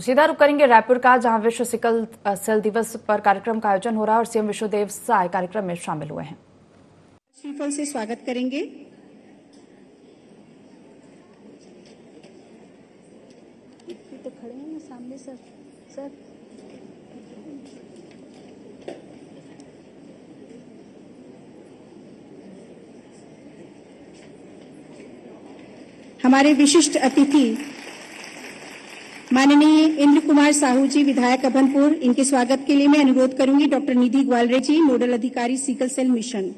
सीधा रुक करेंगे रायपुर का, जहां विश्व सिकल सेल दिवस पर कार्यक्रम का आयोजन हो रहा है और सीएम विष्णुदेव साय कार्यक्रम में शामिल हुए हैं। श्रीफल से स्वागत करेंगे। तो खड़े हैं ना सामने सर। हमारे विशिष्ट अतिथि माननीय इंद्र कुमार साहू जी, विधायक अभनपुर, इनके स्वागत के लिए मैं अनुरोध करूंगी डॉक्टर निधि ग्वालरे जी, नोडल अधिकारी सिकल सेल मिशन।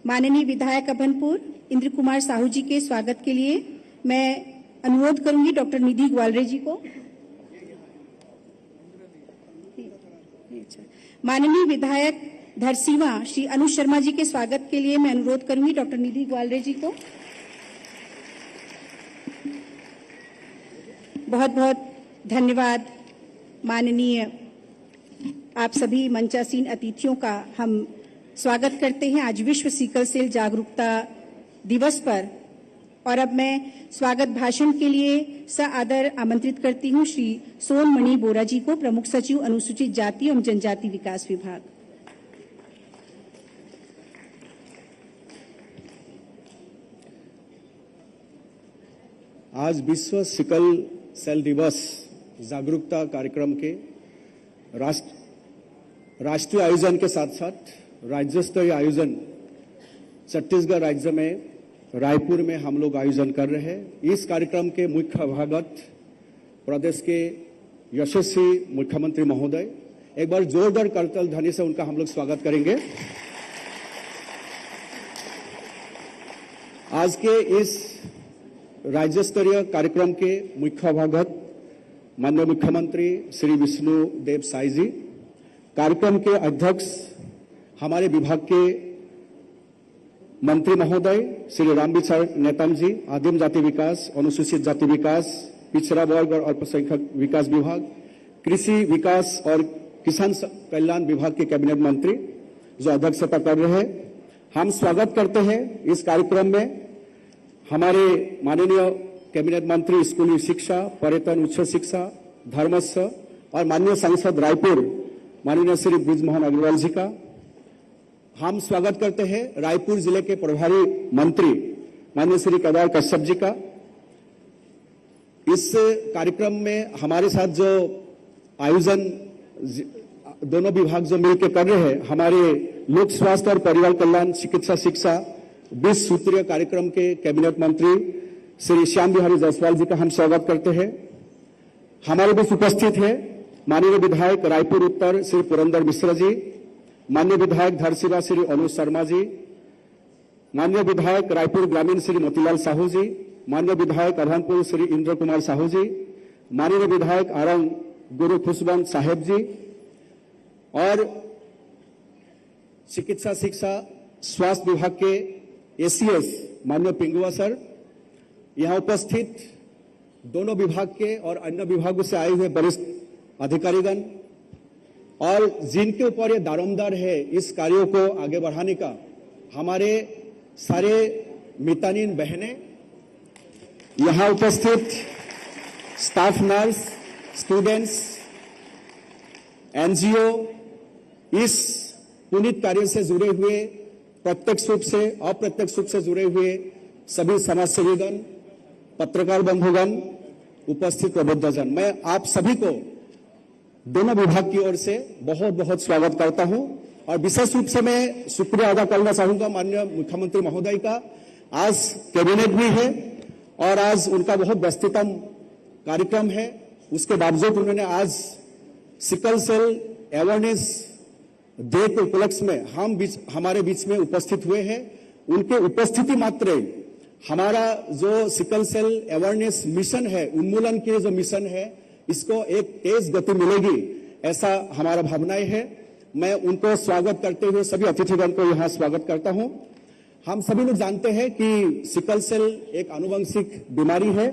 माननीय विधायक अभनपुर इंद्र कुमार साहू जी के स्वागत के लिए मैं अनुरोध करूंगी डॉक्टर निधि ग्वालरे जी को। माननीय विधायक धरसीवा श्री अनुज शर्मा जी के स्वागत के लिए मैं अनुरोध करूंगी डॉक्टर निधि ग्वालरे जी को। बहुत बहुत धन्यवाद माननीय आप सभी मंचासीन अतिथियों का हम स्वागत करते हैं आज विश्व सिकल सेल जागरूकता दिवस पर। और अब मैं स्वागत भाषण के लिए सआदर आमंत्रित करती हूं श्री सोनमणि बोरा जी को, प्रमुख सचिव अनुसूचित जाति एवं जनजाति विकास विभाग। आज विश्व सिकल सेल दिवस जागरूकता कार्यक्रम के राष्ट्रीय आयोजन के साथ साथ राज्य स्तरीय आयोजन छत्तीसगढ़ राज्य में रायपुर में हम लोग आयोजन कर रहे हैं। इस कार्यक्रम के मुख्य अभ्यागत प्रदेश के यशस्वी मुख्यमंत्री महोदय, एक बार जोरदार करताल ध्वनि से उनका हम लोग स्वागत करेंगे। आज के इस राज्य स्तरीय कार्यक्रम के मुख्य अभ्यागत माननीय मुख्यमंत्री श्री विष्णुदेव साय जी, कार्यक्रम के अध्यक्ष हमारे विभाग के मंत्री महोदय श्री रामविचार नेतम जी, आदिम जाति विकास, अनुसूचित जाति विकास, पिछड़ा वर्ग और अल्पसंख्यक विकास विभाग, कृषि विकास और किसान कल्याण विभाग के कैबिनेट मंत्री जो अध्यक्षता कर रहे हैं। हम स्वागत करते हैं इस कार्यक्रम में हमारे माननीय कैबिनेट मंत्री स्कूली शिक्षा, पर्यटन, उच्च शिक्षा, धर्मस्व और माननीय सांसद रायपुर माननीय श्री बृजमोहन अग्रवाल जी का। हम स्वागत करते हैं रायपुर जिले के प्रभारी मंत्री माननीय श्री केदार कश्यप जी का। इस कार्यक्रम में हमारे साथ जो आयोजन दोनों विभाग जो मिलकर कर रहे हैं, हमारे लोक स्वास्थ्य और परिवार कल्याण, चिकित्सा शिक्षा 20 सूत्रीय कार्यक्रम के कैबिनेट मंत्री श्री श्याम बिहारी जायसवाल जी का हम स्वागत करते हैं। हमारे बीच उपस्थित है माननीय विधायक रायपुर उत्तर श्री पुरंदर मिश्रा जी, माननीय विधायक धरसीवा श्री अनुज शर्मा जी, माननीय विधायक रायपुर ग्रामीण श्री मोतीलाल साहू जी, माननीय विधायक अभनपुर श्री इंद्र कुमार साहू जी, माननीय विधायक आरंग गुरु खुशबंत साहेब जी और चिकित्सा शिक्षा स्वास्थ्य विभाग के एसीएस माननीय पिंगुआ सर, यहां उपस्थित दोनों विभाग के और अन्य विभागों से आए हुए वरिष्ठ अधिकारीगण और जिनके ऊपर ये दारोमदार है इस कार्यों को आगे बढ़ाने का, हमारे सारे मितानिन बहनें, यहां उपस्थित स्टाफ नर्स, स्टूडेंट्स, एनजीओ, इस पुनीत कार्य से जुड़े हुए प्रत्यक्ष रूप से अप्रत्यक्ष रूप से जुड़े हुए सभी समाजसेवीगण, पत्रकार बंधुगण, उपस्थित प्रबुद्धजन, मैं आप सभी को दोनों विभाग की ओर से बहुत बहुत स्वागत करता हूं। और विशेष रूप से मैं शुक्रिया अदा करना चाहूंगा माननीय मुख्यमंत्री महोदय का। आज कैबिनेट भी है और आज उनका बहुत व्यस्ततम कार्यक्रम है, उसके बावजूद उन्होंने आज सिकल सेल अवेयरनेस डे के उपलक्ष्य में हमारे बीच में उपस्थित हुए हैं। उनके उपस्थिति मात्र हमारा जो सिकल सेल अवेयरनेस मिशन है, उन्मूलन के जो मिशन है, इसको एक तेज गति मिलेगी, ऐसा हमारा भावनाएं है। मैं उनको स्वागत करते हुए सभी अतिथिगण को यहां स्वागत करता हूं। हम सभी लोग जानते हैं कि सिकल सेल एक आनुवंशिक बीमारी है।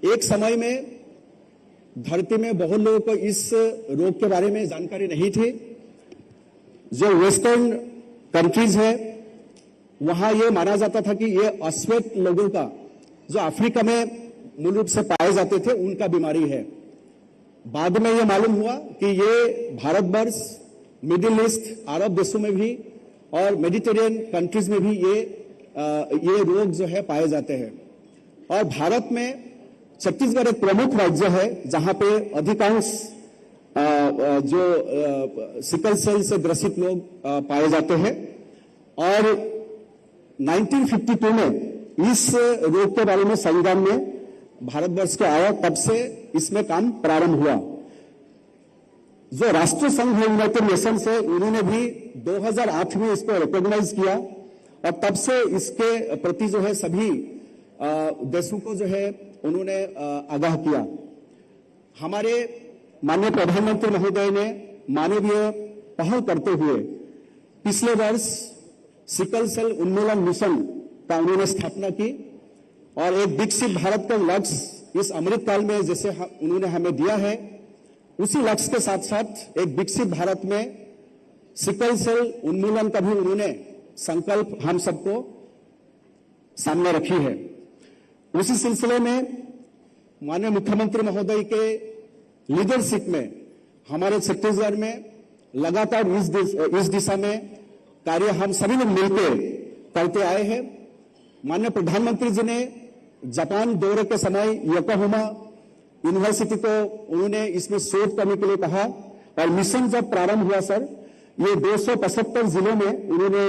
एक समय में धरती में बहुत लोगों को इस रोग के बारे में जानकारी नहीं थी। जो वेस्टर्न कंट्रीज है वहां यह माना जाता था कि यह अश्वेत लोगों का, जो अफ्रीका में मूल रूप से पाए जाते थे उनका बीमारी है। बाद में यह मालूम हुआ कि ये भारतवर्ष, मिडिल ईस्ट, अरब देशों में भी और मेडिटेरियन कंट्रीज में भी ये रोग जो है पाए जाते हैं। और भारत में छत्तीसगढ़ एक प्रमुख राज्य है जहां पे अधिकांश जो सिकल सेल से ग्रसित लोग पाए जाते हैं। और 1952 में इस रोग के बारे में संविधान में भारतवर्ष के आया, तब से इसमें काम प्रारंभ हुआ। जो राष्ट्र संघ है, यूनाइटेड नेशंस है, उन्होंने भी 2008 में इसको रिकॉग्नाइज किया और तब से इसके प्रति जो है सभी देशों को जो है उन्होंने आगाह किया। हमारे माननीय प्रधानमंत्री महोदय ने मानवीय पहल करते हुए पिछले वर्ष सिकल सेल उन्मूलन मिशन का उन्होंने स्थापना की और एक विकसित भारत का लक्ष्य इस अमृतकाल में जैसे उन्होंने हमें दिया है, उसी लक्ष्य के साथ साथ एक विकसित भारत में सिकल सेल उन्मूलन का भी उन्होंने संकल्प हम सबको सामने रखी है। उसी सिलसिले में माननीय मुख्यमंत्री महोदय के लीडरशिप में हमारे छत्तीसगढ़ में लगातार इस दिशा में कार्य हम सभी लोग मिलकर करते आए हैं। माननीय प्रधानमंत्री जी ने जापान दौरे के समय योकोहामा यूनिवर्सिटी को उन्होंने इसमें शोध करने के लिए कहा और मिशन जब प्रारंभ हुआ सर, ये 275 जिलों में उन्होंने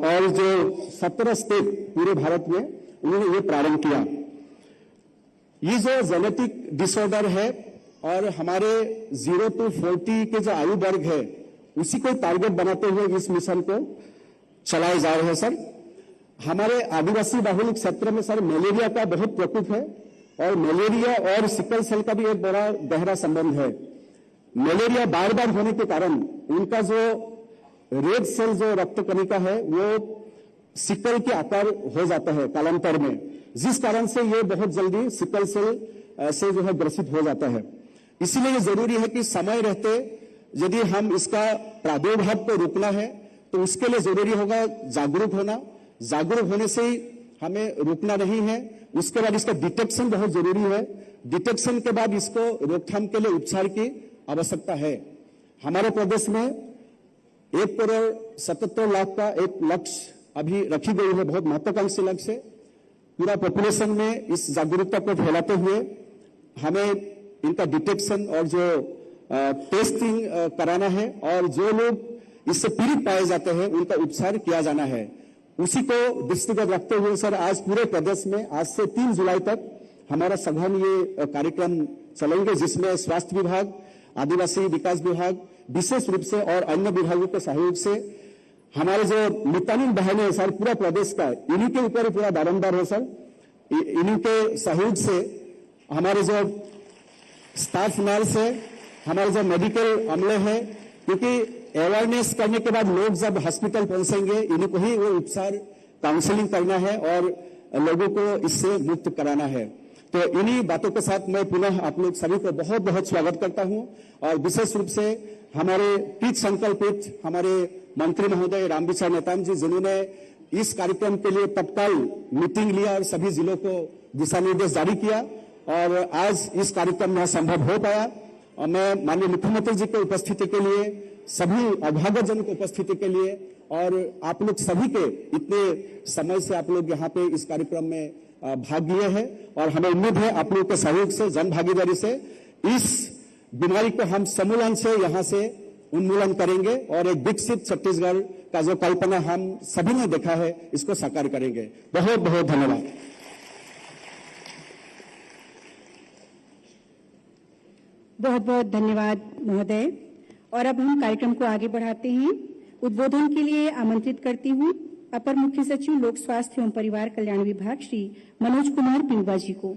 और जो 17 स्टेट पूरे भारत में उन्होंने ये प्रारंभ किया। ये जो जेनेटिक डिसऑर्डर है और हमारे 0 to 40 के जो आयु वर्ग है उसी को टारगेट बनाते हुए इस मिशन को चलाए जा रहे हैं सर। हमारे आदिवासी बाहुल्य क्षेत्र में सर मलेरिया का बहुत प्रकोप है और मलेरिया और सिकल सेल का भी एक बड़ा गहरा संबंध है। मलेरिया बार बार होने के कारण उनका जो रेड सेल जो रक्त कणिका है वो सिकल के आकार हो जाता है कालांतर में, जिस कारण से ये बहुत जल्दी सिकल सेल से जो है ग्रसित हो जाता है। इसीलिए ये जरूरी है कि समय रहते यदि हम इसका प्रादुर्भाव को रोकना है तो उसके लिए जरूरी होगा जागरूक होना। जागरूक होने से ही हमें रोकना नहीं है, उसके बाद इसका डिटेक्शन बहुत जरूरी है। डिटेक्शन के बाद इसको रोकथाम के लिए उपचार की आवश्यकता है। हमारे प्रदेश में 1,77,00,000 का एक लक्ष्य अभी रखी गई है, बहुत महत्वाकांक्षी लक्ष्य है। पूरा पॉपुलेशन में इस जागरूकता को फैलाते हुए हमें इनका डिटेक्शन और जो टेस्टिंग कराना है और जो लोग इससे पीड़ित पाए जाते हैं उनका उपचार किया जाना है। उसी को दृष्टिगत रखते हुए सर आज पूरे प्रदेश में आज से 3 जुलाई तक हमारा सघन ये कार्यक्रम चलेंगे, जिसमें स्वास्थ्य विभाग, आदिवासी विकास विभाग विशेष रूप से और अन्य विभागों के सहयोग से हमारे जो मितानिन बहनें हैं सर, पूरा प्रदेश का इन्हीं के ऊपर पूरा दारोमदार है सर। इन्हीं के सहयोग से हमारे जो स्टाफ नर्स है, हमारे जो मेडिकल अमले है, क्योंकि अवेयरनेस करने के बाद लोग जब हॉस्पिटल पहुंचेंगे इन्हीं को ही वो उपचार काउंसलिंग करना है और लोगों को इससे मुक्त कराना है। तो इन्हीं बातों के साथ मैं पुनः आप लोग सभी को बहुत बहुत स्वागत करता हूं और विशेष रूप से हमारे पीठ संकल्पित हमारे मंत्री महोदय रामविचार नेताम जी, जिन्होंने इस कार्यक्रम के लिए तत्काल मीटिंग लिया और सभी जिलों को दिशा निर्देश जारी किया और आज इस कार्यक्रम में संभव हो पाया। और मैं माननीय मुख्यमंत्री जी की उपस्थिति के लिए, सभी अभ्यागतजन की उपस्थिति के लिए और आप लोग सभी के इतने समय से आप लोग यहाँ पे इस कार्यक्रम में भाग लिए हैं और हमें उम्मीद है आप लोगों के सहयोग से, जन भागीदारी से इस बीमारी को हम समूलन से यहाँ से उन्मूलन करेंगे और एक विकसित छत्तीसगढ़ का जो कल्पना हम सभी ने देखा है इसको साकार करेंगे। बहुत बहुत धन्यवाद। बहुत बहुत धन्यवाद महोदय। और अब हम कार्यक्रम को आगे बढ़ाते हैं। उद्बोधन के लिए आमंत्रित करती हूं अपर मुख्य सचिव लोक स्वास्थ्य एवं परिवार कल्याण विभाग श्री मनोज कुमार पिंगुआ जी को।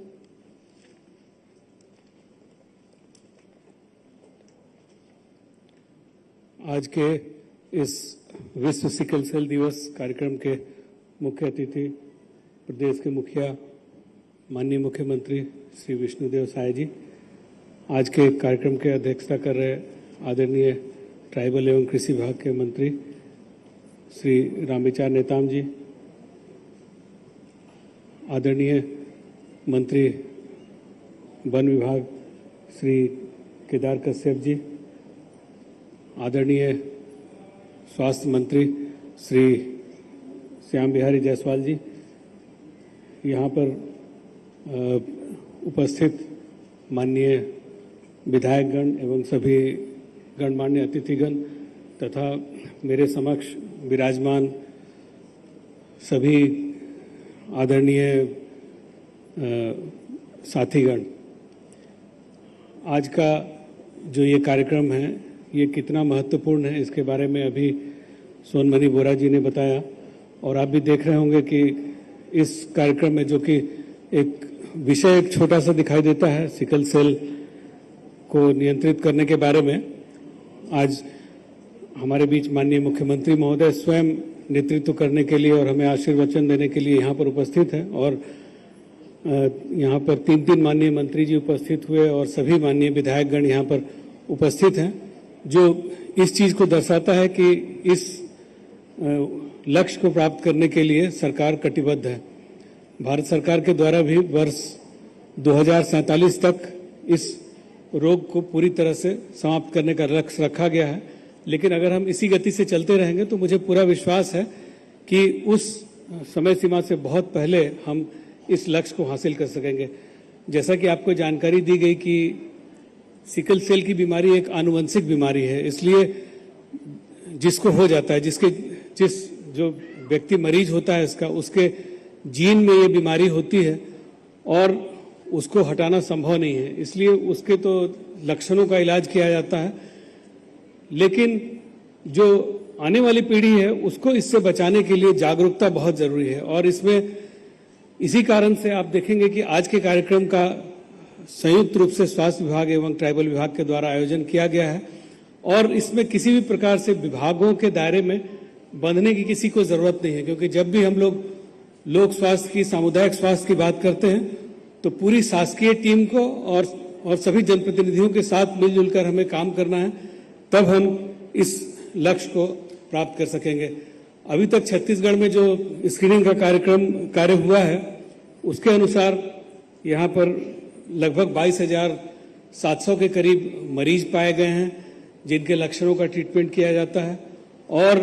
आज के इस विश्व सिकल सेल दिवस कार्यक्रम के मुख्य अतिथि प्रदेश के मुखिया माननीय मुख्यमंत्री श्री विष्णुदेव साय जी, आज के कार्यक्रम के अध्यक्षता कर रहे आदरणीय ट्राइबल एवं कृषि विभाग के मंत्री श्री रामविचार नेताम जी, आदरणीय मंत्री वन विभाग श्री केदार कश्यप जी, आदरणीय स्वास्थ्य मंत्री श्री श्याम बिहारी जायसवाल जी, यहाँ पर उपस्थित माननीय विधायकगण एवं सभी गणमान्य अतिथिगण तथा मेरे समक्ष विराजमान सभी आदरणीय साथीगण, आज का जो ये कार्यक्रम है ये कितना महत्वपूर्ण है इसके बारे में अभी सोनमणि बोरा जी ने बताया, और आप भी देख रहे होंगे कि इस कार्यक्रम में जो कि एक विषय एक छोटा सा दिखाई देता है सिकल सेल को नियंत्रित करने के बारे में, आज हमारे बीच माननीय मुख्यमंत्री महोदय स्वयं नेतृत्व करने के लिए और हमें आशीर्वचन देने के लिए यहाँ पर उपस्थित हैं, और यहाँ पर 3 माननीय मंत्री जी उपस्थित हुए और सभी माननीय विधायकगण यहाँ पर उपस्थित हैं, जो इस चीज को दर्शाता है कि इस लक्ष्य को प्राप्त करने के लिए सरकार कटिबद्ध है। भारत सरकार के द्वारा भी वर्ष 2047 तक इस रोग को पूरी तरह से समाप्त करने का लक्ष्य रखा गया है, लेकिन अगर हम इसी गति से चलते रहेंगे तो मुझे पूरा विश्वास है कि उस समय सीमा से बहुत पहले हम इस लक्ष्य को हासिल कर सकेंगे। जैसा कि आपको जानकारी दी गई कि सिकल सेल की बीमारी एक आनुवंशिक बीमारी है, इसलिए जिसको हो जाता है, जिस जो व्यक्ति मरीज होता है इसका, उसके जीन में ये बीमारी होती है और उसको हटाना संभव नहीं है, इसलिए उसके तो लक्षणों का इलाज किया जाता है, लेकिन जो आने वाली पीढ़ी है उसको इससे बचाने के लिए जागरूकता बहुत जरूरी है। और इसमें इसी कारण से आप देखेंगे कि आज के कार्यक्रम का संयुक्त रूप से स्वास्थ्य विभाग एवं ट्राइबल विभाग के द्वारा आयोजन किया गया है, और इसमें किसी भी प्रकार से विभागों के दायरे में बंधने की किसी को जरूरत नहीं है, क्योंकि जब भी हम लोग स्वास्थ्य की, सामुदायिक स्वास्थ्य की बात करते हैं तो पूरी शासकीय टीम को और सभी जनप्रतिनिधियों के साथ मिलजुल कर हमें काम करना है, तब हम इस लक्ष्य को प्राप्त कर सकेंगे। अभी तक छत्तीसगढ़ में जो स्क्रीनिंग का कार्य हुआ है उसके अनुसार यहाँ पर लगभग 22,700 के करीब मरीज पाए गए हैं जिनके लक्षणों का ट्रीटमेंट किया जाता है, और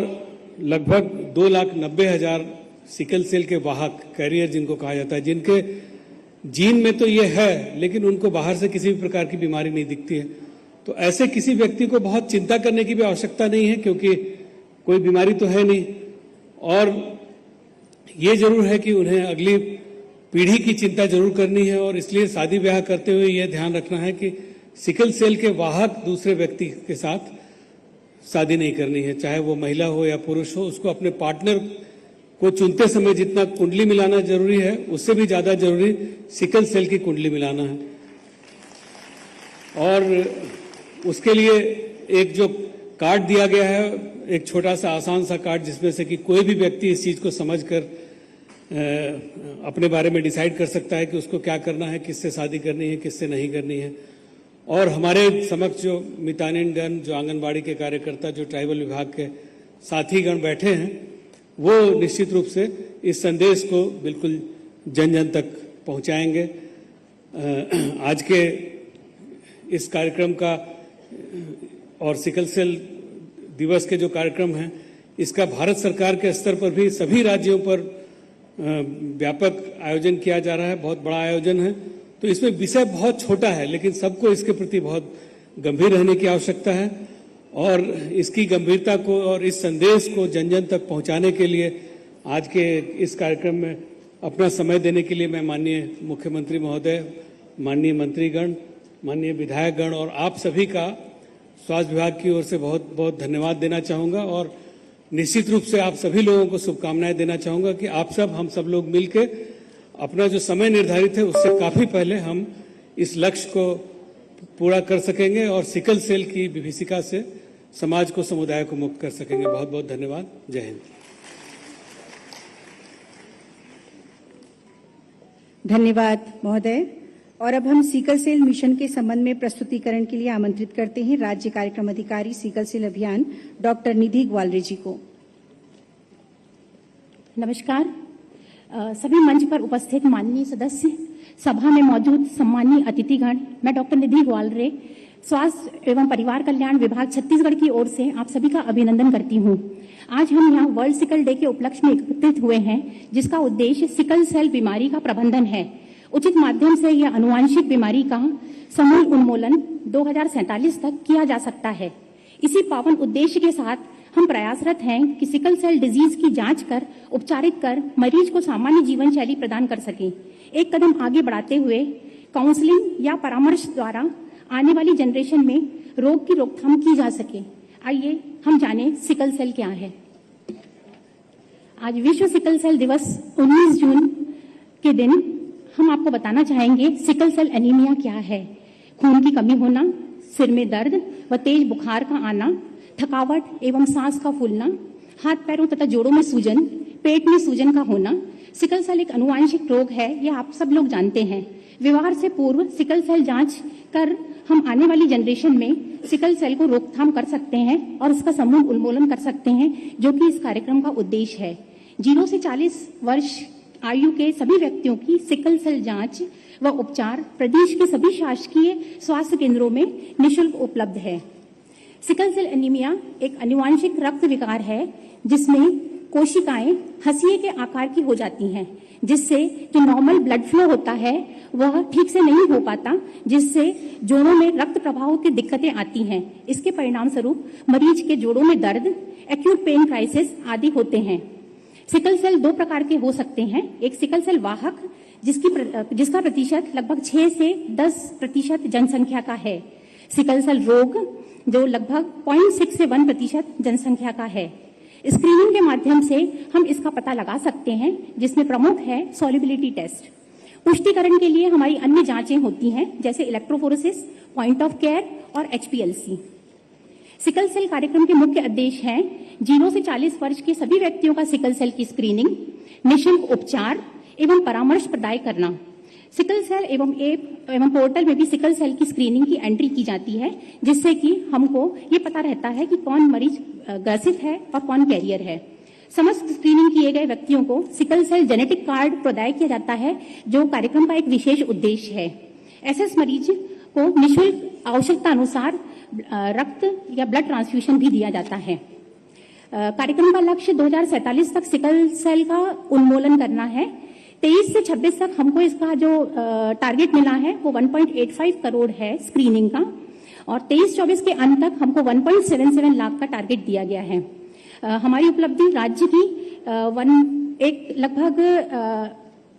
लगभग 2,90,000 सिकल सेल के वाहक, कैरियर जिनको कहा जाता है, जिनके जीन में तो ये है लेकिन उनको बाहर से किसी भी प्रकार की बीमारी नहीं दिखती है। तो ऐसे किसी व्यक्ति को बहुत चिंता करने की भी आवश्यकता नहीं है, क्योंकि कोई बीमारी तो है नहीं, और ये जरूर है कि उन्हें अगली पीढ़ी की चिंता जरूर करनी है, और इसलिए शादी ब्याह करते हुए यह ध्यान रखना है कि सिकल सेल के वाहक दूसरे व्यक्ति के साथ शादी नहीं करनी है, चाहे वो महिला हो या पुरुष हो। उसको अपने पार्टनर को चुनते समय जितना कुंडली मिलाना जरूरी है, उससे भी ज्यादा जरूरी सिकल सेल की कुंडली मिलाना है। और उसके लिए एक जो कार्ड दिया गया है, एक छोटा सा आसान सा कार्ड, जिसमें से कि कोई भी व्यक्ति इस चीज को समझकर अपने बारे में डिसाइड कर सकता है कि उसको क्या करना है, किससे शादी करनी है, किससे नहीं करनी है। और हमारे समक्ष जो मितानिनगण, जो आंगनबाड़ी के कार्यकर्ता, जो ट्राइबल विभाग के साथीगण बैठे हैं, वो निश्चित रूप से इस संदेश को बिल्कुल जन जन तक पहुंचाएंगे। आज के इस कार्यक्रम का और सिकल सेल दिवस के जो कार्यक्रम है, इसका भारत सरकार के स्तर पर भी सभी राज्यों पर व्यापक आयोजन किया जा रहा है, बहुत बड़ा आयोजन है। तो इसमें विषय बहुत छोटा है, लेकिन सबको इसके प्रति बहुत गंभीर रहने की आवश्यकता है, और इसकी गंभीरता को और इस संदेश को जन जन तक पहुंचाने के लिए आज के इस कार्यक्रम में अपना समय देने के लिए मैं माननीय मुख्यमंत्री महोदय, माननीय मंत्रीगण, माननीय विधायकगण और आप सभी का स्वास्थ्य विभाग की ओर से बहुत बहुत धन्यवाद देना चाहूंगा, और निश्चित रूप से आप सभी लोगों को शुभकामनाएं देना चाहूंगा कि आप सब, हम सब लोग मिलकर अपना जो समय निर्धारित है उससे काफी पहले हम इस लक्ष्य को पूरा कर सकेंगे और सिकल सेल की विभीषिका से समाज को, समुदाय को मुक्त कर सकेंगे। बहुत बहुत धन्यवाद। जय हिंद। धन्यवाद महोदय। और अब हम सिकल सेल मिशन के संबंध में प्रस्तुतिकरण के लिए आमंत्रित करते हैं राज्य कार्यक्रम अधिकारी सिकल सेल अभियान डॉक्टर निधि ग्वालरे जी को। नमस्कार। सभी मंच पर उपस्थित माननीय सदस्य, सभा में मौजूद सम्मानीय अतिथिगण, मैं डॉक्टर निधि ग्वालरे, स्वास्थ्य एवं परिवार कल्याण विभाग छत्तीसगढ़ की ओर से आप सभी का अभिनंदन करती हूँ। आज हम यहाँ वर्ल्ड सिकल डे के उपलक्ष्य में एकत्रित हुए हैं, जिसका उद्देश्य सिकल सेल बीमारी का प्रबंधन है। उचित माध्यम से यह अनुवांशिक बीमारी का समूल उन्मूलन 2047 तक किया जा सकता है। इसी पावन उद्देश्य के साथ हम प्रयासरत हैं कि सिकल सेल डिजीज की जांच कर, उपचारित कर मरीज को सामान्य जीवन शैली प्रदान कर सकें। एक कदम आगे बढ़ाते हुए काउंसलिंग या परामर्श द्वारा आने वाली जनरेशन में रोग की रोकथाम की जा सके। आइए हम जानें सिकल सेल क्या है। आज विश्व सिकल सेल दिवस 19 जून के दिन हम आपको बताना चाहेंगे सिकल सेल एनीमिया क्या है। खून की कमी होना, सिर में दर्द व तेज बुखार का आना, थकावट एवं सांस का फूलना, हाथ पैरों तथा जोड़ों में सूजन, पेट में सूजन का होना। सिकल सेल एक अनुवांशिक रोग है, यह आप सब लोग जानते हैं। विवाह से पूर्व सिकल सेल जांच कर हम आने वाली जनरेशन में सिकल सेल को रोकथाम कर सकते हैं और इसका समूल उन्मूलन कर सकते हैं, जो कि इस कार्यक्रम का उद्देश्य है। 0 से 40 वर्ष आयु के सभी व्यक्तियों की सिकल सेल जांच व उपचार प्रदेश के सभी शासकीय स्वास्थ्य केंद्रों में निःशुल्क उपलब्ध है। सिकल सेल एनीमिया एक अनुवांशिक रक्त विकार है, जिसमें कोशिकाएं हंसिए के आकार की हो जाती हैं, जिससे जो नॉर्मल ब्लड फ्लो होता है वह ठीक से नहीं हो पाता, जिससे जोड़ों में रक्त प्रवाह की दिक्कतें आती हैं। इसके परिणाम स्वरूप मरीज के जोड़ों में दर्द, एक्यूट पेन क्राइसिस आदि होते हैं। सिकल सेल 2 प्रकार के हो सकते हैं। एक सिकल सेल वाहक, जिसका प्रतिशत लगभग 6 से 10% जनसंख्या का है। सिकल सेल रोग, जो लगभग 0.6 से 1% जनसंख्या का है। स्क्रीनिंग के माध्यम से हम इसका पता लगा सकते हैं, जिसमें प्रमुख है सॉल्युबिलिटी टेस्ट। पुष्टिकरण के लिए हमारी अन्य जांचें होती हैं, जैसे इलेक्ट्रोफोरेसिस, पॉइंट ऑफ केयर और HPLC। सिकल सेल कार्यक्रम के मुख्य उद्देश्य हैं 0 से 40 वर्ष के सभी व्यक्तियों का सिकल सेल की स्क्रीनिंग, निःशुल्क उपचार एवं परामर्श प्रदान करना। सिकल सेल एवं पोर्टल में भी सिकल सेल की स्क्रीनिंग की एंट्री की जाती है, जिससे कि हमको ये पता रहता है कि कौन मरीज ग्रसित है और कौन कैरियर है। समस्त स्क्रीनिंग किए गए व्यक्तियों को सिकल सेल जेनेटिक कार्ड प्रदान किया जाता है, जो कार्यक्रम का एक विशेष उद्देश्य है। ऐसे मरीज को निःशुल्क आवश्यकता अनुसार रक्त या ब्लड ट्रांसफ्यूजन भी दिया जाता है। कार्यक्रम का लक्ष्य 2047 तक सिकल सेल का उन्मूलन करना है। 23 से 26 तक हमको इसका जो टारगेट मिला है वो 1.85 करोड़ है स्क्रीनिंग का, और 23-24 के अंत तक हमको 1.77 लाख का टारगेट दिया गया है। हमारी उपलब्धि राज्य की लगभग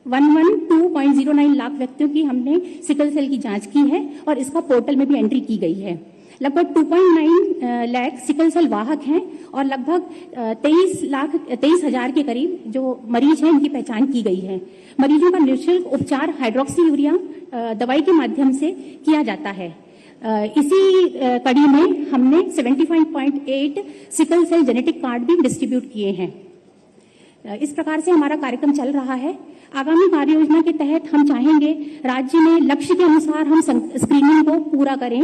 112.09 लाख व्यक्तियों की हमने सिकल सेल की जांच की है और इसका पोर्टल में भी एंट्री की गई है। लगभग 2.9 लाख सिकल सेल वाहक हैं और लगभग 23,000 के करीब जो मरीज हैं, इनकी पहचान की गई है। मरीजों का निःशुल्क उपचार हाइड्रोक्सी यूरिया दवाई के माध्यम से किया जाता है। इसी कड़ी में हमने 75.8 सिकल सेल जेनेटिक कार्ड भी डिस्ट्रीब्यूट किए हैं। इस प्रकार से हमारा कार्यक्रम चल रहा है। आगामी कार्य योजना के तहत हम चाहेंगे राज्य में लक्ष्य के अनुसार हम स्क्रीनिंग को पूरा करें।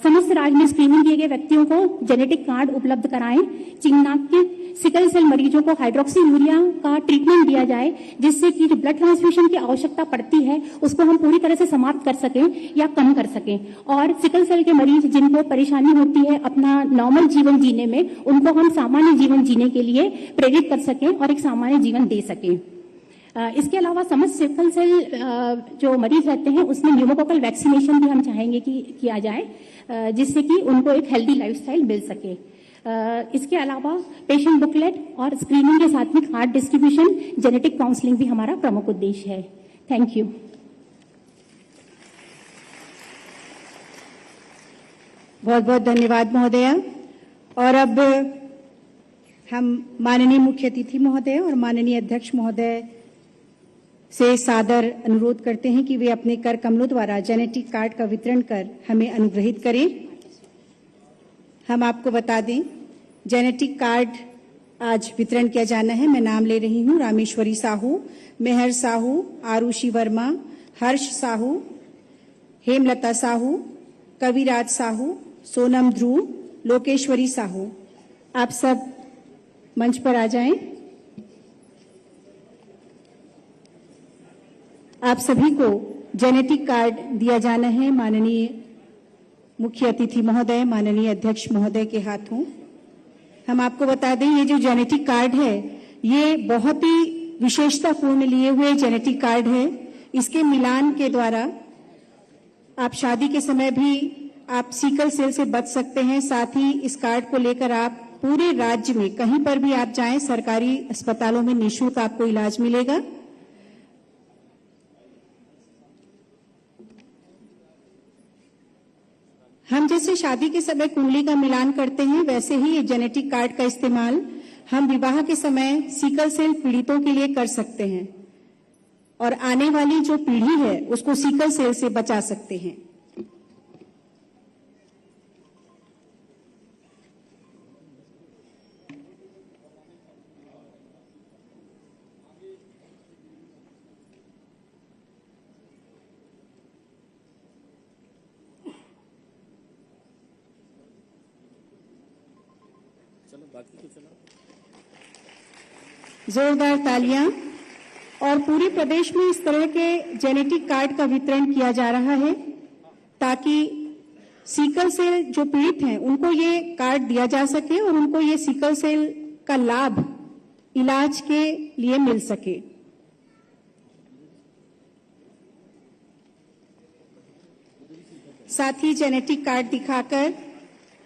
समस्त राज्य में स्क्रीनिंग किए गए व्यक्तियों को जेनेटिक कार्ड उपलब्ध कराएं। चिन्हांकित सिकल सेल मरीजों को हाइड्रोक्सी यूरिया का ट्रीटमेंट दिया जाए, जिससे कि जो ब्लड ट्रांसफ्यूजन की आवश्यकता पड़ती है उसको हम पूरी तरह से समाप्त कर सकें या कम कर सकें। और सिकल सेल के मरीज जिनको परेशानी होती है अपना नॉर्मल जीवन जीने में, उनको हम सामान्य जीवन जीने के लिए प्रेरित कर सकें और एक सामान्य जीवन दे सकें। इसके अलावा समस्त सिकल सेल जो मरीज रहते हैं उसमें न्यूमोकोकल वैक्सीनेशन भी हम चाहेंगे कि किया जाए, जिससे कि उनको एक हेल्दी लाइफस्टाइल मिल सके। इसके अलावा पेशेंट बुकलेट और स्क्रीनिंग के साथ में कार्ड डिस्ट्रीब्यूशन, जेनेटिक काउंसलिंग भी हमारा प्रमुख उद्देश्य है। Thank you. बहुत बहुत धन्यवाद महोदया। और अब हम माननीय मुख्य अतिथि महोदय और माननीय अध्यक्ष महोदय से सादर अनुरोध करते हैं कि वे अपने कर कमलों द्वारा जेनेटिक कार्ड का वितरण कर हमें अनुग्रहित करें। हम आपको बता दें, जेनेटिक कार्ड आज वितरण किया जाना है। मैं नाम ले रही हूं: रामेश्वरी साहू, मेहर साहू, आरुषि वर्मा, हर्ष साहू, हेमलता साहू, कविराज साहू, सोनम ध्रुव, लोकेश्वरी साहू। आप सब मंच पर आ जाएं। आप सभी को जेनेटिक कार्ड दिया जाना है माननीय मुख्य अतिथि महोदय, माननीय अध्यक्ष महोदय के हाथों। हम आपको बता दें, ये जो जेनेटिक कार्ड है ये बहुत ही विशेषतापूर्ण लिए हुए जेनेटिक कार्ड है। इसके मिलान के द्वारा आप शादी के समय भी आप सिकल सेल से बच सकते हैं। साथ ही इस कार्ड को लेकर आप पूरे राज्य में कहीं पर भी आप जाएं, सरकारी अस्पतालों में निःशुल्क आपको इलाज मिलेगा। हम जैसे शादी के समय कुंडली का मिलान करते हैं, वैसे ही ये जेनेटिक कार्ड का इस्तेमाल हम विवाह के समय सिकल सेल पीड़ितों के लिए कर सकते हैं और आने वाली जो पीढ़ी है उसको सिकल सेल से बचा सकते हैं। जोरदार तालियां। और पूरे प्रदेश में इस तरह के जेनेटिक कार्ड का वितरण किया जा रहा है ताकि सिकल सेल जो पीड़ित हैं उनको ये कार्ड दिया जा सके और उनको ये सिकल सेल का लाभ इलाज के लिए मिल सके। साथ ही जेनेटिक कार्ड दिखाकर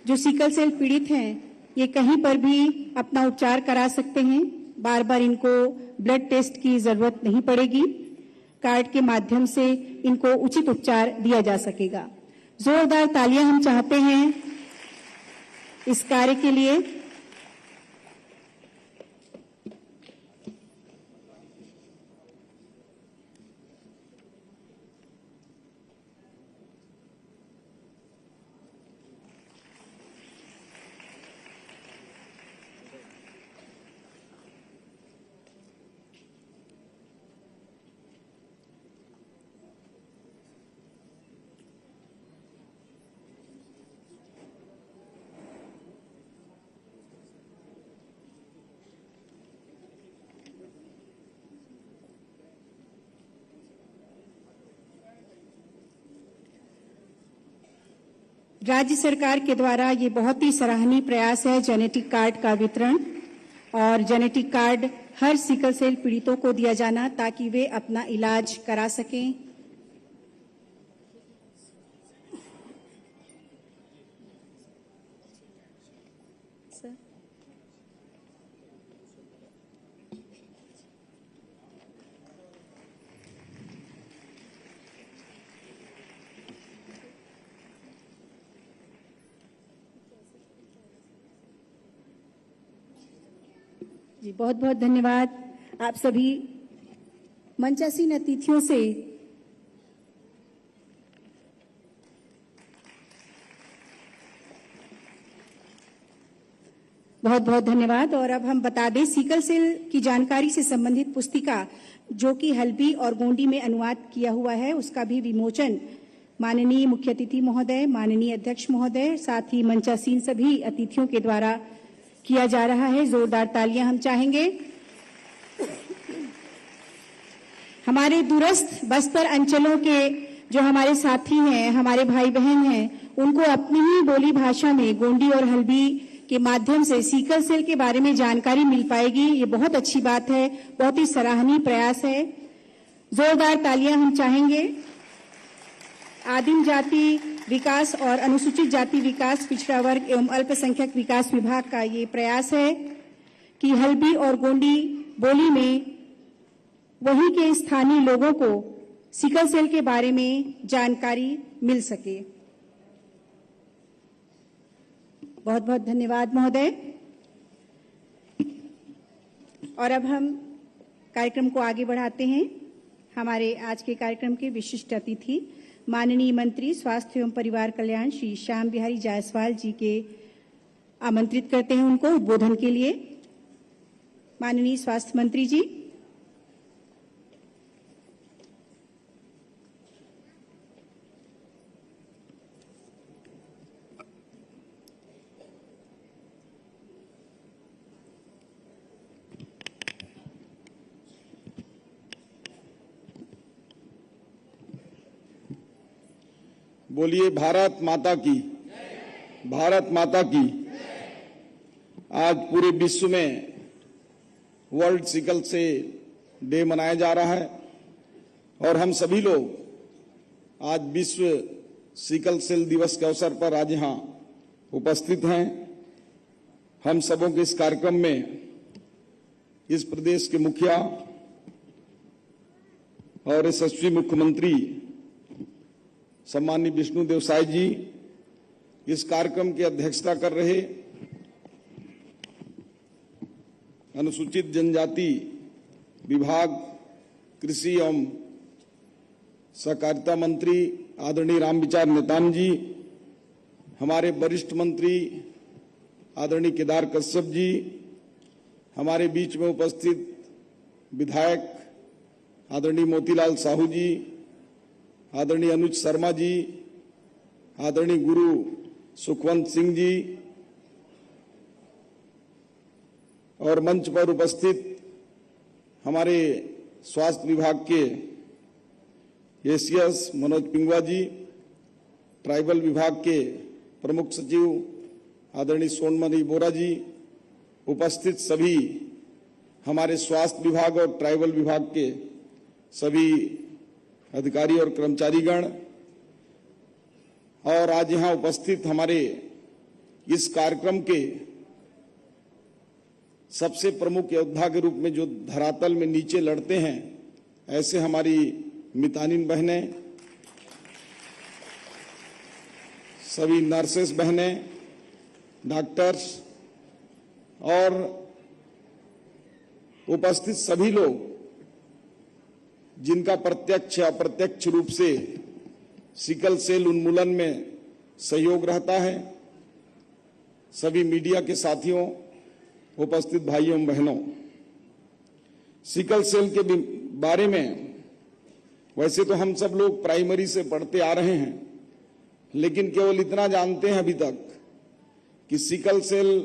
जो सिकल सेल पीड़ित हैं ये कहीं पर भी अपना उपचार करा सकते हैं। बार बार इनको ब्लड टेस्ट की जरूरत नहीं पड़ेगी। कार्ड के माध्यम से इनको उचित उपचार दिया जा सकेगा। जोरदार तालियां हम चाहते हैं इस कार्य के लिए। राज्य सरकार के द्वारा ये बहुत ही सराहनीय प्रयास है जेनेटिक कार्ड का वितरण और जेनेटिक कार्ड हर सिकल सेल पीड़ितों को दिया जाना ताकि वे अपना इलाज करा सकें। जी बहुत बहुत धन्यवाद। आप सभी मंचासीन अतिथियों से बहुत बहुत धन्यवाद। और अब हम बता दें, सिकल सेल की जानकारी से संबंधित पुस्तिका जो कि हल्बी और गोंडी में अनुवाद किया हुआ है उसका भी विमोचन माननीय मुख्य अतिथि महोदय, माननीय अध्यक्ष महोदय, साथ ही मंचासीन सभी अतिथियों के द्वारा किया जा रहा है। जोरदार तालियां हम चाहेंगे। हमारे दूरस्थ बस्तर अंचलों के जो हमारे साथी हैं, हमारे भाई बहन हैं, उनको अपनी ही बोली भाषा में गोंडी और हल्बी के माध्यम से सिकल सेल के बारे में जानकारी मिल पाएगी। ये बहुत अच्छी बात है, बहुत ही सराहनीय प्रयास है। जोरदार तालियां हम चाहेंगे। आदिम जाति विकास और अनुसूचित जाति विकास, पिछड़ा वर्ग एवं अल्पसंख्यक विकास विभाग का ये प्रयास है कि हल्बी और गोंडी बोली में वहीं के स्थानीय लोगों को सिकल सेल के बारे में जानकारी मिल सके। बहुत बहुत धन्यवाद महोदय। और अब हम कार्यक्रम को आगे बढ़ाते हैं। हमारे आज के कार्यक्रम के विशिष्ट अतिथि माननीय मंत्री स्वास्थ्य एवं परिवार कल्याण श्री श्याम बिहारी जायसवाल जी के आमंत्रित करते हैं उनको उद्बोधन के लिए। माननीय स्वास्थ्य मंत्री जी। बोलिए भारत माता की, भारत माता की। आज पूरे विश्व में वर्ल्ड सिकल सेल डे मनाया जा रहा है और हम सभी लोग आज विश्व सिकल सेल दिवस के अवसर पर आज यहां उपस्थित हैं। हम सबों के इस कार्यक्रम में इस प्रदेश के मुखिया और यशस्वी मुख्यमंत्री सम्माननीय विष्णुदेव साय जी इस कार्यक्रम की अध्यक्षता कर रहे अनुसूचित जनजाति विभाग कृषि एवं सहकारिता मंत्री आदरणीय रामविचार नेताम जी, हमारे वरिष्ठ मंत्री आदरणीय केदार कश्यप जी, हमारे बीच में उपस्थित विधायक आदरणीय मोतीलाल साहू जी, आदरणीय अनुज शर्मा जी, आदरणीय गुरु सुखवंत सिंह जी और मंच पर उपस्थित हमारे स्वास्थ्य विभाग के एसीएस मनोज पिंगवा जी, ट्राइबल विभाग के प्रमुख सचिव आदरणीय सोनमणि बोरा जी, उपस्थित सभी हमारे स्वास्थ्य विभाग और ट्राइबल विभाग के सभी अधिकारी और कर्मचारीगण और आज यहां उपस्थित हमारे इस कार्यक्रम के सबसे प्रमुख योद्धा के रूप में जो धरातल में नीचे लड़ते हैं, ऐसे हमारी मितानिन बहनें, सभी नर्सेस बहनें, डॉक्टर्स और उपस्थित सभी लोग जिनका प्रत्यक्ष अप्रत्यक्ष रूप से सिकल सेल उन्मूलन में सहयोग रहता है, सभी मीडिया के साथियों, उपस्थित भाइयों एवं बहनों, सिकल सेल के बारे में वैसे तो हम सब लोग प्राइमरी से पढ़ते आ रहे हैं, लेकिन केवल इतना जानते हैं अभी तक कि सिकल सेल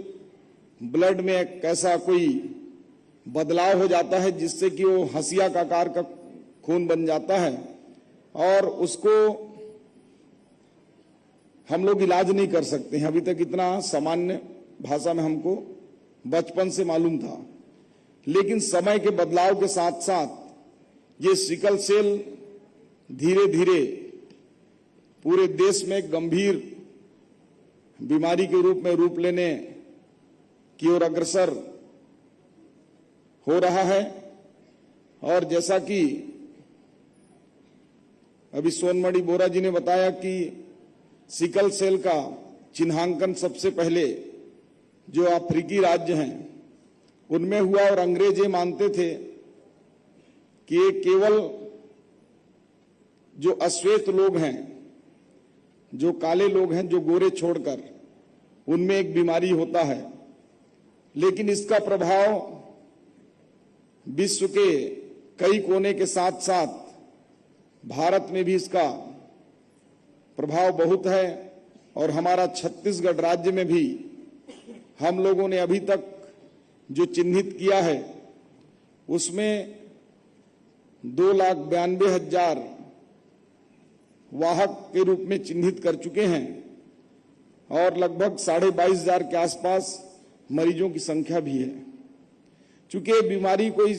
ब्लड में एक ऐसा कोई बदलाव हो जाता है जिससे कि वो हंसिया का आकार का खून बन जाता है और उसको हम लोग इलाज नहीं कर सकते हैं। अभी तक इतना सामान्य भाषा में हमको बचपन से मालूम था, लेकिन समय के बदलाव के साथ साथ ये सिकल सेल धीरे धीरे पूरे देश में गंभीर बीमारी के रूप में रूप लेने की ओर अग्रसर हो रहा है। और जैसा कि अभी सोनमणि बोरा जी ने बताया कि सिकल सेल का चिन्हांकन सबसे पहले जो अफ्रीकी राज्य हैं उनमें हुआ और अंग्रेज ये मानते थे कि ये केवल जो अश्वेत लोग हैं, जो काले लोग हैं, जो गोरे छोड़कर उनमें एक बीमारी होता है, लेकिन इसका प्रभाव विश्व के कई कोने के साथ साथ भारत में भी इसका प्रभाव बहुत है और हमारा छत्तीसगढ़ राज्य में भी हम लोगों ने अभी तक जो चिन्हित किया है उसमें 2,92,000 वाहक के रूप में चिन्हित कर चुके हैं और लगभग 22,500 के आसपास मरीजों की संख्या भी है। चूंकि ये बीमारी कोई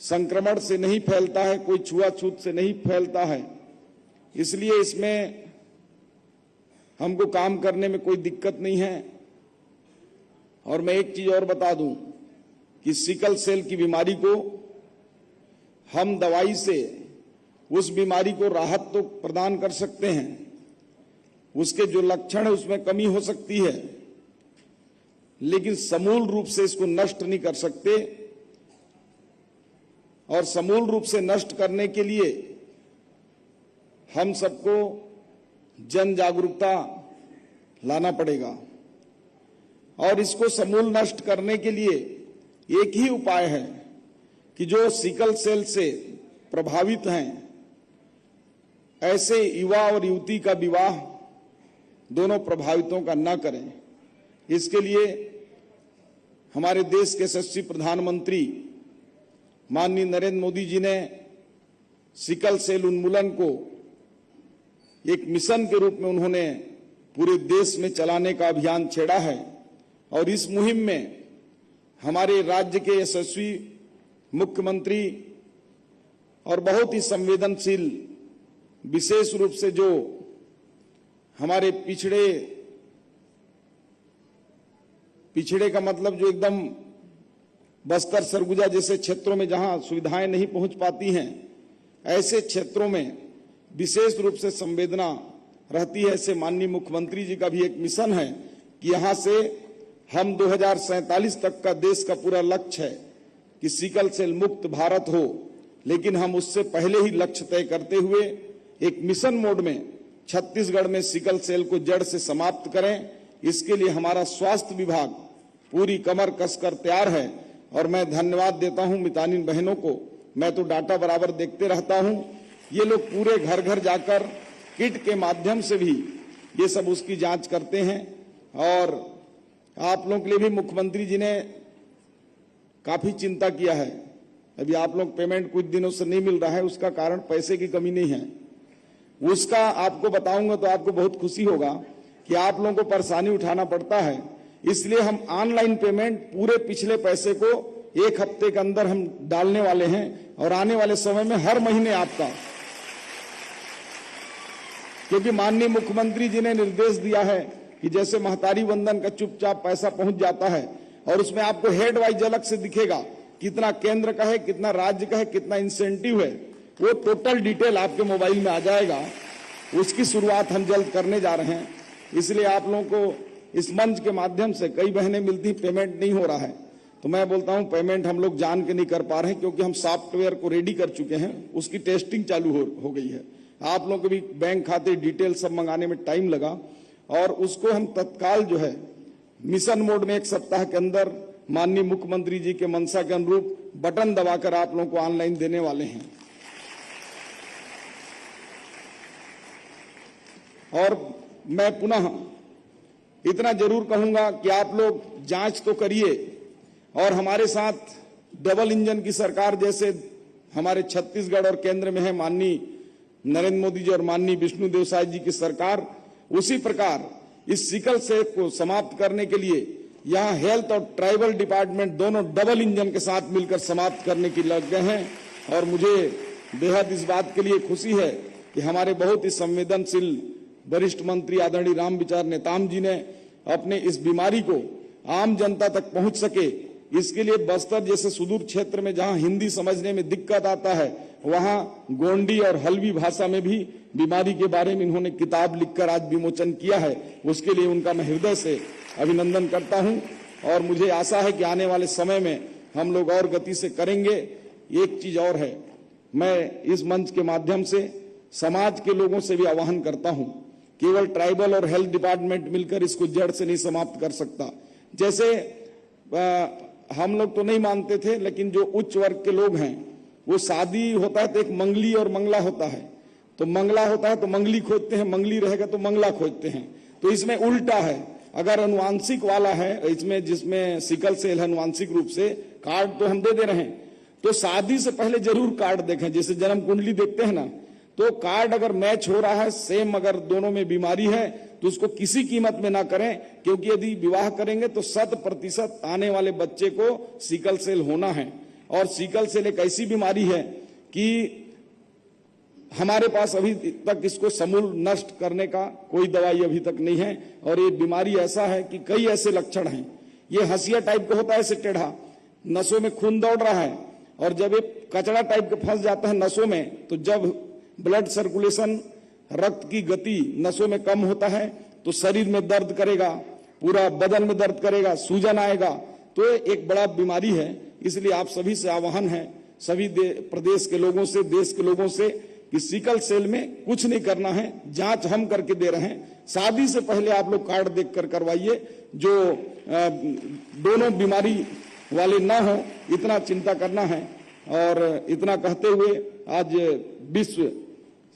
संक्रमण से नहीं फैलता है, कोई छुआछूत से नहीं फैलता है, इसलिए इसमें हमको काम करने में कोई दिक्कत नहीं है। और मैं एक चीज और बता दूं कि सिकल सेल की बीमारी को हम दवाई से उस बीमारी को राहत तो प्रदान कर सकते हैं, उसके जो लक्षण है उसमें कमी हो सकती है, लेकिन समूल रूप से इसको नष्ट नहीं कर सकते। और समूल रूप से नष्ट करने के लिए हम सबको जन जागरूकता लाना पड़ेगा और इसको समूल नष्ट करने के लिए एक ही उपाय है कि जो सिकल सेल से प्रभावित हैं ऐसे युवा और युवती का विवाह दोनों प्रभावितों का न करें। इसके लिए हमारे देश के यशस्वी प्रधानमंत्री माननीय नरेंद्र मोदी जी ने सिकल सेल उन्मूलन को एक मिशन के रूप में उन्होंने पूरे देश में चलाने का अभियान छेड़ा है। और इस मुहिम में हमारे राज्य के यशस्वी मुख्यमंत्री और बहुत ही संवेदनशील, विशेष रूप से जो हमारे पिछड़े का मतलब जो एकदम बस्तर सरगुजा जैसे क्षेत्रों में जहां सुविधाएं नहीं पहुंच पाती हैं, ऐसे क्षेत्रों में विशेष रूप से संवेदना रहती है। ऐसे माननीय मुख्यमंत्री जी का भी एक मिशन है कि यहां से हम 2047 तक का देश का पूरा लक्ष्य है कि सिकल सेल मुक्त भारत हो, लेकिन हम उससे पहले ही लक्ष्य तय करते हुए एक मिशन मोड में छत्तीसगढ़ में सिकल सेल को जड़ से समाप्त करें। इसके लिए हमारा स्वास्थ्य विभाग पूरी कमर कसकर तैयार है। और मैं धन्यवाद देता हूं मितानिन बहनों को। मैं तो डाटा बराबर देखते रहता हूं। ये लोग पूरे घर घर जाकर किट के माध्यम से भी ये सब उसकी जांच करते हैं। और आप लोगों के लिए भी मुख्यमंत्री जी ने काफी चिंता किया है। अभी आप लोग पेमेंट कुछ दिनों से नहीं मिल रहा है, उसका कारण पैसे की कमी नहीं है, उसका आपको बताऊंगा तो आपको बहुत खुशी होगा कि आप लोगों को परेशानी उठाना पड़ता है। इसलिए हम ऑनलाइन पेमेंट पूरे पिछले पैसे को 1 हफ्ते के अंदर हम डालने वाले हैं और आने वाले समय में हर महीने आपका, क्योंकि माननीय मुख्यमंत्री जी ने निर्देश दिया है कि जैसे महतारी वंदन का चुपचाप पैसा पहुंच जाता है और उसमें आपको हेड वाइज अलग से दिखेगा कितना केंद्र का है, कितना राज्य का है, कितना इंसेंटिव है, वो टोटल डिटेल आपके मोबाइल में आ जाएगा। उसकी शुरुआत हम जल्द करने जा रहे हैं। इसलिए आप लोगों को इस मंच के माध्यम से कई बहनें मिलती, पेमेंट नहीं हो रहा है, तो मैं बोलता हूं पेमेंट हम लोग जान के नहीं कर पा रहे हैं, क्योंकि हम सॉफ्टवेयर को रेडी कर चुके हैं, उसकी टेस्टिंग चालू हो गई है। आप लोगों को भी बैंक खाते डिटेल सब मंगाने में टाइम लगा और उसको हम तत्काल जो है मिशन मोड में 1 सप्ताह के अंदर माननीय मुख्यमंत्री जी के मंशा के अनुरूप बटन दबाकर आप लोगों को ऑनलाइन देने वाले हैं। और मैं पुनः इतना जरूर कहूंगा कि आप लोग जांच तो करिए और हमारे साथ डबल इंजन की सरकार जैसे हमारे छत्तीसगढ़ और केंद्र में है माननीय नरेंद्र मोदी जी और माननीय विष्णुदेव साय जी की सरकार, उसी प्रकार इस सिकल सेल को समाप्त करने के लिए यहाँ हेल्थ और ट्राइबल डिपार्टमेंट दोनों डबल इंजन के साथ मिलकर समाप्त करने की लग गए हैं। और मुझे बेहद इस बात के लिए खुशी है कि हमारे बहुत ही संवेदनशील वरिष्ठ मंत्री आदरणीय रामविचार नेताम जी ने अपने इस बीमारी को आम जनता तक पहुंच सके, इसके लिए बस्तर जैसे सुदूर क्षेत्र में जहां हिंदी समझने में दिक्कत आता है, वहां गोंडी और हल्बी भाषा में भी बीमारी के बारे में इन्होंने किताब लिखकर आज विमोचन किया है। उसके लिए उनका मैं हृदय से अभिनंदन करता हूं और मुझे आशा है कि आने वाले समय में हम लोग और गति से करेंगे। एक चीज और है, मैं इस मंच के माध्यम से समाज के लोगों से भी आह्वान करता हूं, केवल ट्राइबल और हेल्थ डिपार्टमेंट मिलकर इसको जड़ से नहीं समाप्त कर सकता। जैसे हम लोग तो नहीं मानते थे, लेकिन जो उच्च वर्ग के लोग हैं वो शादी होता है तो एक मंगली और मंगला होता है, तो मंगला होता है तो मंगली खोजते हैं, मंगली रहेगा तो मंगला खोजते हैं। तो इसमें उल्टा है, अगर अनुवांशिक वाला है इसमें, जिसमें सिकल सेल है अनुवांशिक रूप से, कार्ड तो हम दे रहे हैं, तो शादी से पहले जरूर कार्ड देखें। जैसे जन्म कुंडली देखते हैं ना, तो कार्ड अगर मैच हो रहा है, सेम अगर दोनों में बीमारी है, तो उसको किसी कीमत में ना करें, क्योंकि यदि विवाह करेंगे तो 100% आने वाले बच्चे को सिकल सेल होना है। और सिकल सेल एक ऐसी बीमारी है कि हमारे पास अभी तक इसको समूल नष्ट करने का कोई दवाई अभी तक नहीं है। और ये बीमारी ऐसा है कि कई ऐसे लक्षण हैं। ये हंसिया टाइप का होता है, ऐसे टेढ़ा, नसों में खून दौड़ रहा है, और जब ये कचड़ा टाइप का फंस जाता है नसों में, तो जब ब्लड सर्कुलेशन, रक्त की गति नसों में कम होता है तो शरीर में दर्द करेगा, पूरा बदन में दर्द करेगा, सूजन आएगा। तो एक बड़ा बीमारी है। इसलिए आप सभी से आह्वान है, सभी प्रदेश के लोगों से, देश के लोगों से, कि सिकल सेल में कुछ नहीं करना है, जांच हम करके दे रहे हैं। शादी से पहले आप लोग कार्ड देखकर करवाइए, जो दोनों बीमारी वाले ना हो, इतना चिंता करना है। और इतना कहते हुए आज विश्व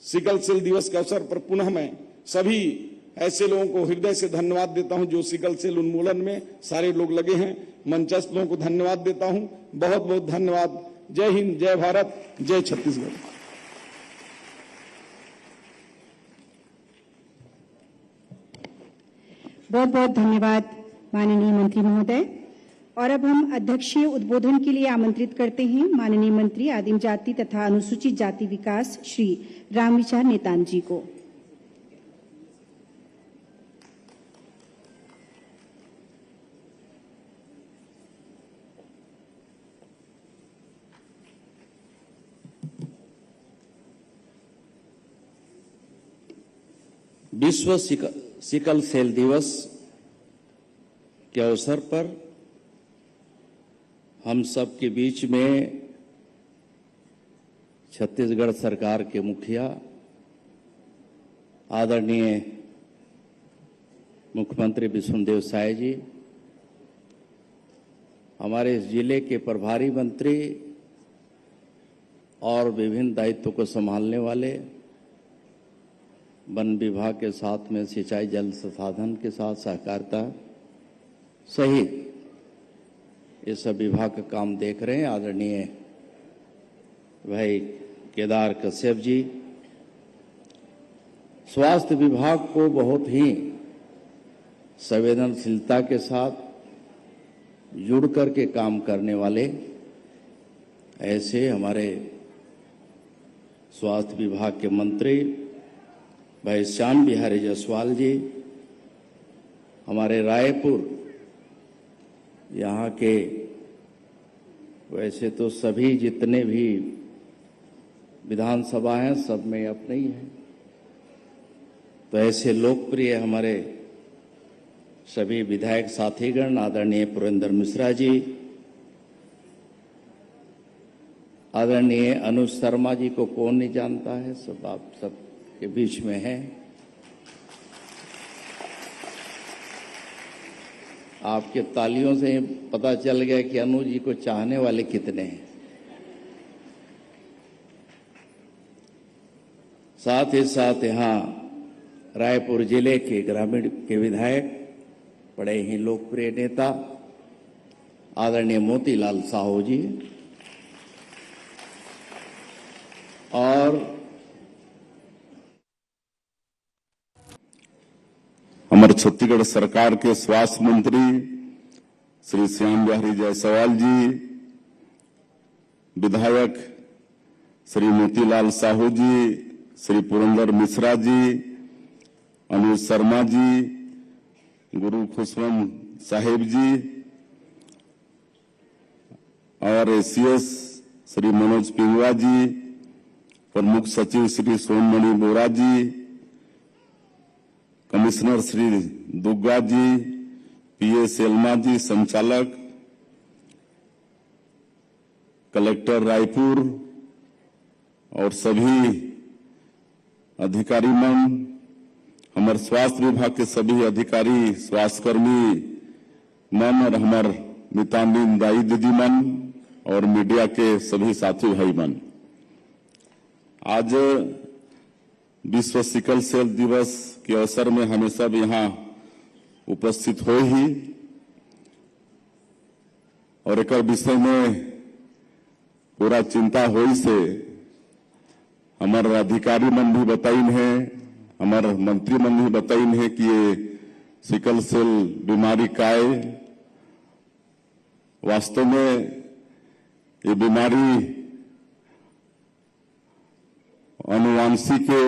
सिकल सेल दिवस के अवसर पर पुनः मैं सभी ऐसे लोगों को हृदय से धन्यवाद देता हूं जो सिकल सेल उन्मूलन में सारे लोग लगे हैं। मंचस्थ लोगों को धन्यवाद देता हूं, बहुत बहुत धन्यवाद। जय हिंद, जय भारत, जय छत्तीसगढ़। बहुत बहुत धन्यवाद माननीय मंत्री महोदय। और अब हम अध्यक्षीय उद्बोधन के लिए आमंत्रित करते हैं माननीय मंत्री आदिम जाति तथा अनुसूचित जाति विकास श्री रामविचार नेताम जी को। विश्व सिकल सेल दिवस के अवसर पर हम सब के बीच में छत्तीसगढ़ सरकार के मुखिया आदरणीय मुख्यमंत्री विष्णुदेव साय जी, हमारे इस जिले के प्रभारी मंत्री और विभिन्न दायित्वों को संभालने वाले, वन विभाग के साथ में सिंचाई जल संसाधन के साथ सहकारिता सहित ये सब विभाग का काम देख रहे हैं आदरणीय भाई केदार कश्यप जी, स्वास्थ्य विभाग को बहुत ही संवेदनशीलता के साथ जुड़ करके काम करने वाले ऐसे हमारे स्वास्थ्य विभाग के मंत्री भाई श्याम बिहारी जायसवाल जी, हमारे रायपुर यहाँ के वैसे तो सभी जितने भी विधानसभा हैं सब में अपने ही हैं, तो ऐसे लोकप्रिय हमारे सभी विधायक साथीगण आदरणीय पुरेंद्र मिश्रा जी, आदरणीय अनुज शर्मा जी को कौन नहीं जानता है, सब आप सब के बीच में है। आपके तालियों से पता चल गया कि अनुज जी को चाहने वाले कितने हैं। साथ ही साथ यहाँ रायपुर जिले के ग्रामीण के विधायक, बड़े ही लोकप्रिय नेता आदरणीय मोतीलाल साहू जी, और हमारे छत्तीसगढ़ सरकार के स्वास्थ्य मंत्री श्री श्याम बिहारी जायसवाल जी, विधायक श्री मोतीलाल साहू जी, श्री पुरेंद्र मिश्रा जी, अनुज शर्मा जी, गुरु खुशवंत साहेब जी और एसीएस श्री मनोज पिंगवा जी, प्रमुख सचिव श्री सोनमणि बोरा जी, कमिश्नर श्री दुग्गा जी, पीए सेल्मा जी, संचालक कलेक्टर रायपुर और सभी अधिकारीगण, हमारे स्वास्थ्य विभाग के सभी अधिकारी, स्वास्थ्यकर्मी मन और हमारे मितानिन दाई दीदी मन और मीडिया के सभी साथी भाई मन, आज विश्व सिकल सेल दिवस के अवसर में हमें सब यहाँ उपस्थित हो ही और एक विषय में पूरा चिंता होई से हमारे अधिकारी मन भी बताइन है, हमारे मंत्री मन भी बताइन है कि ये सिकल सेल बीमारी का है। वास्तव में ये बीमारी अनुवांशिक है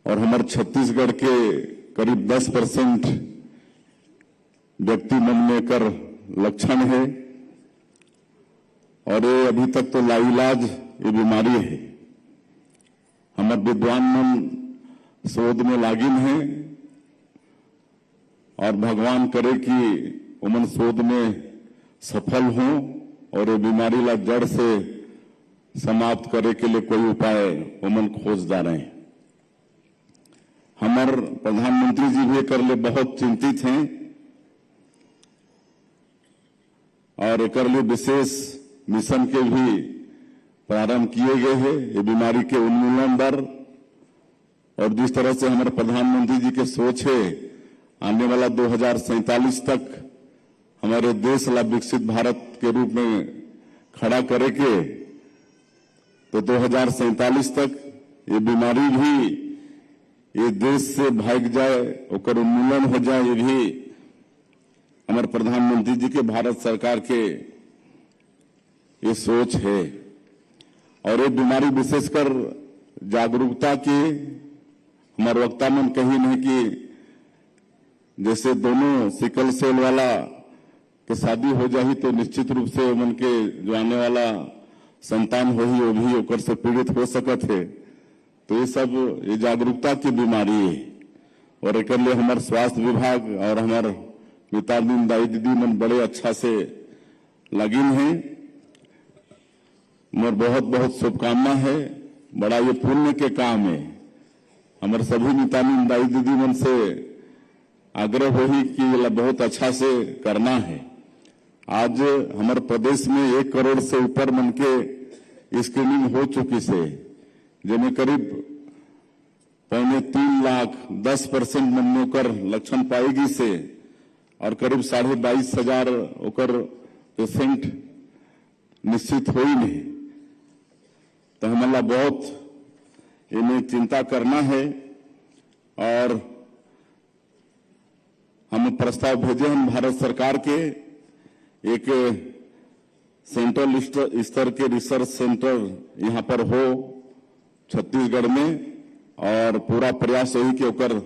और हमारे छत्तीसगढ़ के करीब 10% व्यक्ति मन में कर लक्षण है और ये अभी तक तो लाइलाज ये बीमारी है। हमारे विद्वान मन शोध में लागिन है और भगवान करे कि उमन शोध में सफल हों और ये बीमारी ला जड़ से समाप्त करे के लिए कोई उपाय उमन खोजदा रहे। हमारे प्रधानमंत्री जी भी कर ले बहुत चिंतित हैं और एक लिए विशेष मिशन के भी प्रारंभ किए गए हैं ये बीमारी के उन्मूलन पर। और जिस तरह से हमारे प्रधानमंत्री जी के सोच है आने वाला 2047 तक हमारे देश ला विकसित भारत के रूप में खड़ा करे के, तो 2047 तक ये बीमारी भी ये देश से भाग जाए, ओकर उन्मूलन हो जाए, ये भी हमारे प्रधानमंत्री जी के, भारत सरकार के ये सोच है। और ये बीमारी विशेषकर जागरूकता की, हमारे वक्ता मन कही नहीं कि जैसे दोनों सिकल सेल वाला के शादी हो जाही तो निश्चित रूप से मन के जो आने वाला संतान हो ही वो भी ओकर से पीड़ित हो सकत है। तो ये सब ये जागरूकता की बीमारी है और एक लिए हमारे स्वास्थ्य विभाग और हमारे मितादीन दाई दीदी मन बड़े अच्छा से लगिन है। मोर बहुत बहुत शुभकामना है, बड़ा ये पुण्य के काम है। हमारे सभी मितादीन दाई दीदी मन से आग्रह हो ही कि ये बहुत अच्छा से करना है। आज हमारे प्रदेश में 1 करोड़ से ऊपर मन के स्क्रीनिंग हो चुकी से, जिनमें करीब 3.25 लाख 10% मन में ओकर लक्षण पाएगी से और करीब 22,500 ओकर पेशेंट निश्चित हो ही नहीं। तो हमारा बहुत इन्हें चिंता करना है और हम प्रस्ताव भेजे हम भारत सरकार के एक सेंट्रल स्तर के रिसर्च सेंटर यहां पर हो छत्तीसगढ़ में और पूरा प्रयास यही कि ओकर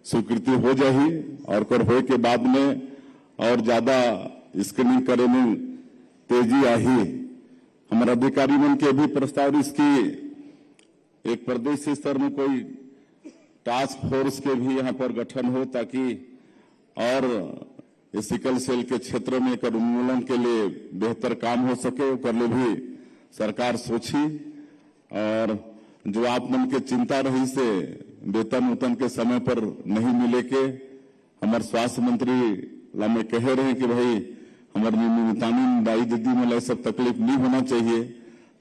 स्वीकृति हो जाही और ओकर होए के बाद में और ज्यादा स्क्रीनिंग करे में तेजी आही। हमारे अधिकारी मन के भी प्रस्ताव इसकी एक प्रदेश स्तर में कोई टास्क फोर्स के भी यहाँ पर गठन हो ताकि और इस सिकल सेल के क्षेत्र में कर उन्मूलन के लिए बेहतर काम हो सके, कर लिए भी सरकार सोची। और जो आप मन के चिंता रही से वेतन उतन के समय पर नहीं मिले के, हमारे स्वास्थ्य मंत्री लामे कह रहे हैं कि भाई हमारे मितानी दाई दीदी में सब तकलीफ नहीं होना चाहिए,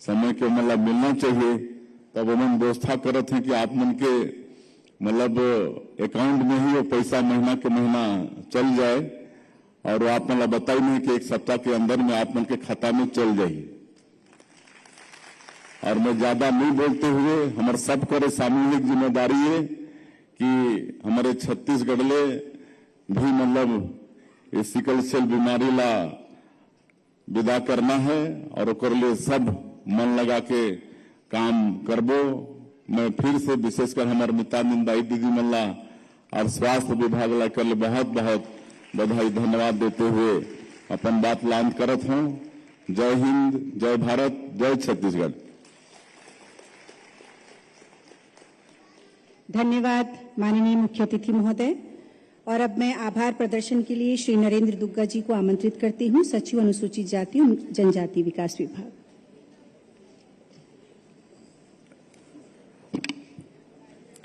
समय के मतलब मिलना चाहिए। तब हम व्यवस्था करते हैं कि आप मन के मतलब अकाउंट में ही वो पैसा महीना के महीना चल जाए और आप मतलब बताई नहीं कि 1 सप्ताह के अंदर में आप मन के खाता में चल जाइए। और मैं ज्यादा नहीं बोलते हुए हमारे सब करे सामूहिक जिम्मेदारी है कि हमारे छत्तीसगढ़ ले भी मतलब ये सिकल सेल बीमारी ला विदा करना है और ओकर लिए सब मन लगा के काम करबो। मैं फिर से विशेषकर हमारे मितादीन दाई दीदी मल्ला और स्वास्थ्य विभाग ला कर बहुत बहुत बधाई धन्यवाद देते हुए अपन बात लांत करत हूं। जय हिंद, जय भारत, जय छत्तीसगढ़। धन्यवाद माननीय मुख्य अतिथि महोदय। और अब मैं आभार प्रदर्शन के लिए श्री नरेंद्र दुग्गा जी को आमंत्रित करती हूं, सचिव अनुसूचित जाति और जनजाति विकास विभाग।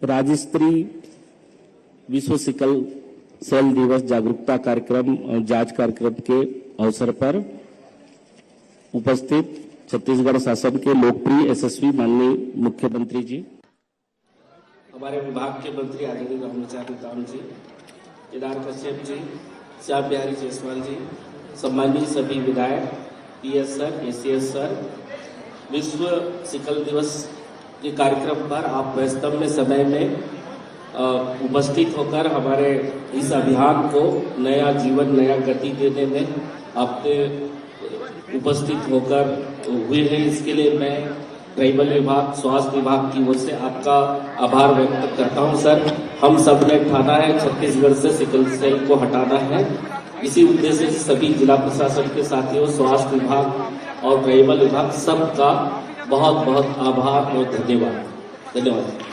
राज्य स्तरीय विश्व सिकल सेल दिवस जागरूकता कार्यक्रम और जांच कार्यक्रम के अवसर पर उपस्थित छत्तीसगढ़ शासन के लोकप्रिय यशस्वी माननीय मुख्यमंत्री जी, हमारे विभाग के मंत्री आदरणीय रामचंद्र दाम जी, केदार कश्यप जी, श्याम बिहारी जायसवाल जी, सम्मानित सभी विधायक, पीएस सर, एसीएस सर, विश्व सिकल दिवस के कार्यक्रम पर आप वास्तव में समय में उपस्थित होकर हमारे इस अभियान को नया जीवन, नया गति देने में आपने उपस्थित होकर हुए हैं। इसके लिए मैं ट्राइबल विभाग, स्वास्थ्य विभाग की ओर से आपका आभार व्यक्त करता हूं। सर, हम सब ने ठाना है छत्तीसगढ़ से सिकल सेल को हटाना है। इसी उद्देश्य से सभी जिला प्रशासन के साथियों, स्वास्थ्य विभाग और ट्राइबल विभाग सबका बहुत बहुत आभार और धन्यवाद।